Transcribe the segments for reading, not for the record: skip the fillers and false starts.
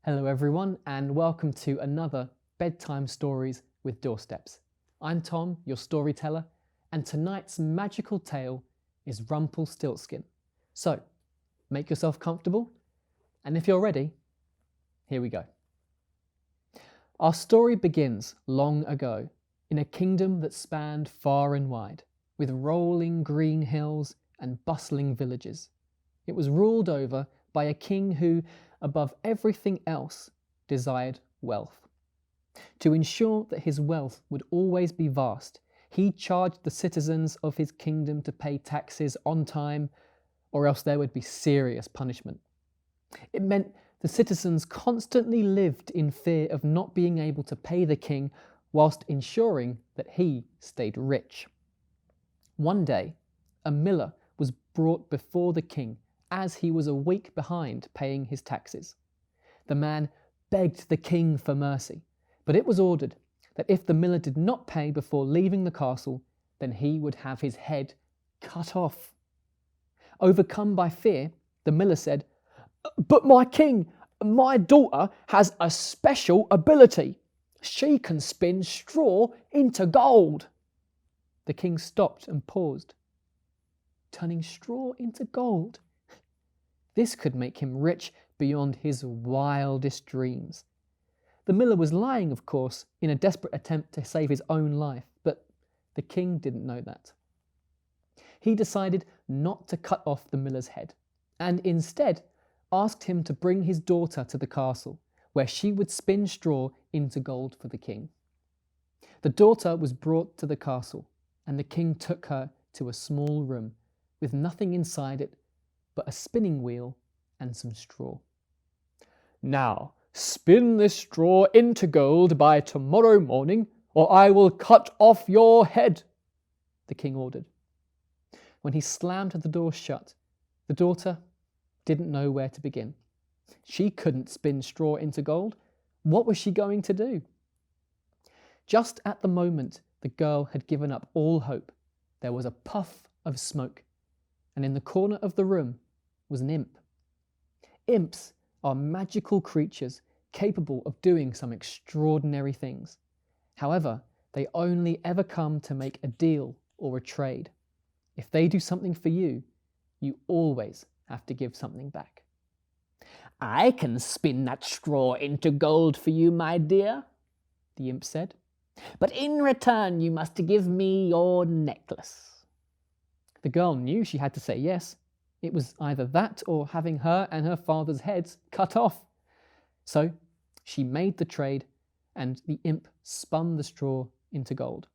Hello everyone and welcome to another Bedtime Stories with Doorsteps. I'm Tom, your storyteller, and tonight's magical tale is Rumpelstiltskin. So, make yourself comfortable, and if you're ready, here we go. Our story begins long ago in a kingdom that spanned far and wide, with rolling green hills and bustling villages. It was ruled over by a king who, above everything else, desired wealth. To ensure that his wealth would always be vast, he charged the citizens of his kingdom to pay taxes on time, or else there would be serious punishment. It meant the citizens constantly lived in fear of not being able to pay the king whilst ensuring that he stayed rich. One day, a miller was brought before the king as he was a week behind paying his taxes. The man begged the king for mercy, but it was ordered that if the miller did not pay before leaving the castle, then he would have his head cut off. Overcome by fear, the miller said, "But my king, my daughter has a special ability. She can spin straw into gold." The king stopped and paused. Turning straw into gold? This could make him rich beyond his wildest dreams. The miller was lying, of course, in a desperate attempt to save his own life, but the king didn't know that. He decided not to cut off the miller's head, and instead asked him to bring his daughter to the castle, where she would spin straw into gold for the king. The daughter was brought to the castle, and the king took her to a small room with nothing inside it but a spinning wheel and some straw. "Now, spin this straw into gold by tomorrow morning, or I will cut off your head," the king ordered. When he slammed the door shut, the daughter didn't know where to begin. She couldn't spin straw into gold. What was she going to do? Just at the moment the girl had given up all hope, there was a puff of smoke, and in the corner of the room was an imp. Imps are magical creatures capable of doing some extraordinary things. However, they only ever come to make a deal or a trade. If they do something for you, you always have to give something back. "I can spin that straw into gold for you, my dear," the imp said. "But in return, you must give me your necklace." The girl knew she had to say yes. It was either that or having her and her father's heads cut off. So she made the trade, and the imp spun the straw into gold.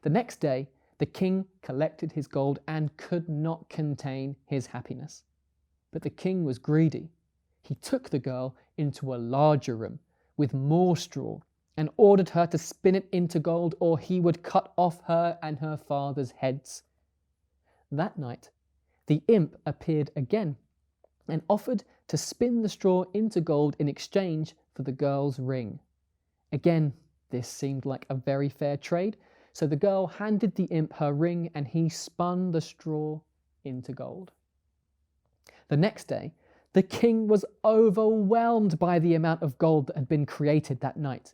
The next day, the king collected his gold and could not contain his happiness. But the king was greedy. He took the girl into a larger room with more straw and ordered her to spin it into gold, or he would cut off her and her father's heads. That night, the imp appeared again and offered to spin the straw into gold in exchange for the girl's ring. Again, this seemed like a very fair trade, so the girl handed the imp her ring and he spun the straw into gold. The next day, the king was overwhelmed by the amount of gold that had been created that night.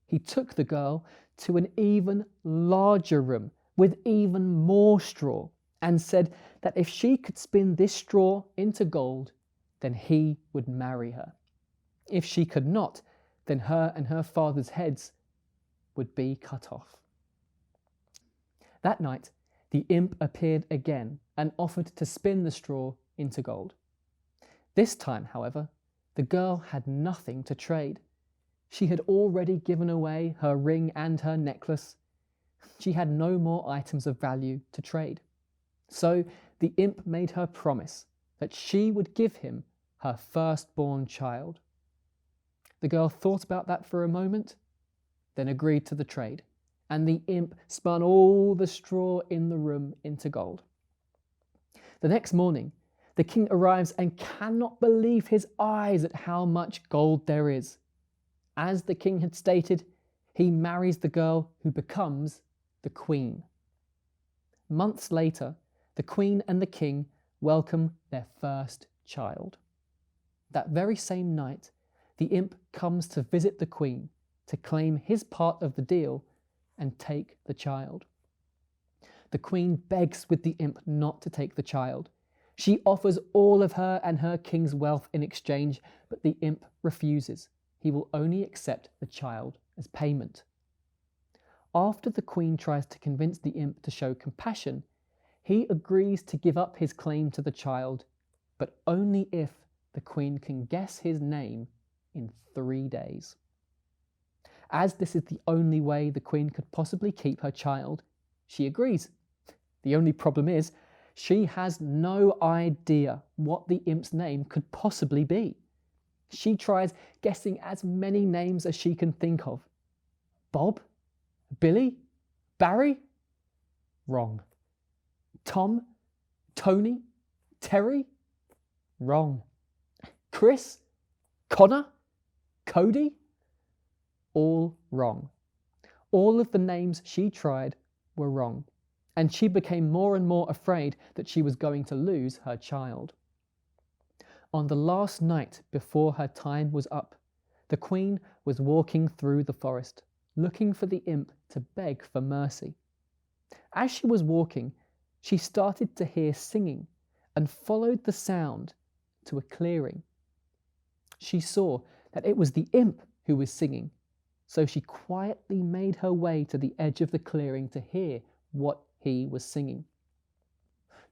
He took the girl to an even larger room with even more straw and said that if she could spin this straw into gold, then he would marry her. If she could not, then her and her father's heads would be cut off. That night, the imp appeared again and offered to spin the straw into gold. This time, however, the girl had nothing to trade. She had already given away her ring and her necklace. She had no more items of value to trade. So the imp made her promise that she would give him her firstborn child. The girl thought about that for a moment, then agreed to the trade, and the imp spun all the straw in the room into gold. The next morning, the king arrives and cannot believe his eyes at how much gold there is. As the king had stated, he marries the girl who becomes the queen. Months later, the queen and the king welcome their first child. That very same night, the imp comes to visit the queen to claim his part of the deal and take the child. The queen begs with the imp not to take the child. She offers all of her and her king's wealth in exchange, but the imp refuses. He will only accept the child as payment. After the queen tries to convince the imp to show compassion, he agrees to give up his claim to the child, but only if the queen can guess his name in 3 days. As this is the only way the queen could possibly keep her child, she agrees. The only problem is, she has no idea what the imp's name could possibly be. She tries guessing as many names as she can think of. Bob? Billy? Barry? Wrong. Tom? Tony? Terry? Wrong. Chris? Connor? Cody? All wrong. All of the names she tried were wrong, and she became more and more afraid that she was going to lose her child. On the last night before her time was up, the queen was walking through the forest, looking for the imp to beg for mercy. As she was walking, she started to hear singing and followed the sound to a clearing. She saw that it was the imp who was singing, so she quietly made her way to the edge of the clearing to hear what he was singing.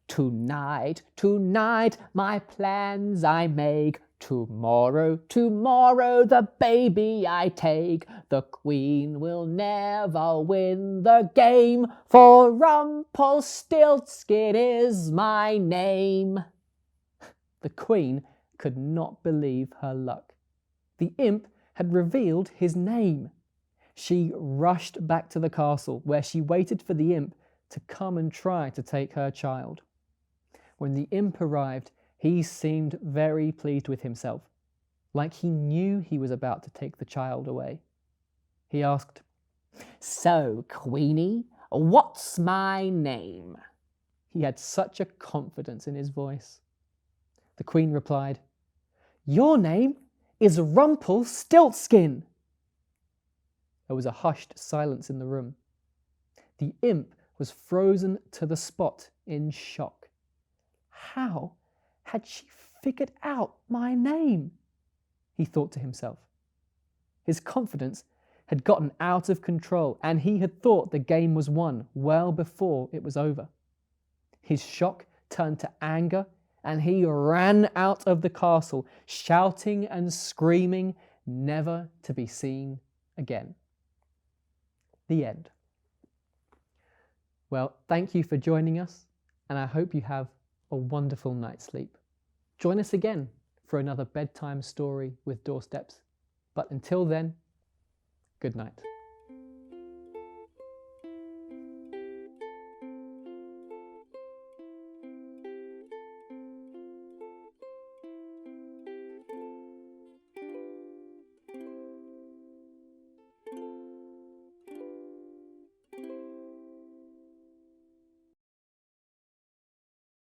Tonight, tonight, my plans I make. Tomorrow, tomorrow, the baby I take. The queen will never win the game, for Rumpelstiltskin is my name. The queen could not believe her luck. The imp had revealed his name. She rushed back to the castle, where she waited for the imp to come and try to take her child. When the imp arrived, he seemed very pleased with himself, like he knew he was about to take the child away. He asked, "So, Queenie, what's my name?" He had such a confidence in his voice. The queen replied, "Your name is Rumpelstiltskin." There was a hushed silence in the room. The imp was frozen to the spot in shock. How had she figured out my name? He thought to himself. His confidence had gotten out of control, and he had thought the game was won well before it was over. His shock turned to anger, and he ran out of the castle, shouting and screaming, never to be seen again. The end. Well, thank you for joining us, and I hope you have a wonderful night's sleep. Join us again for another bedtime story with Doorsteps. But until then, good night.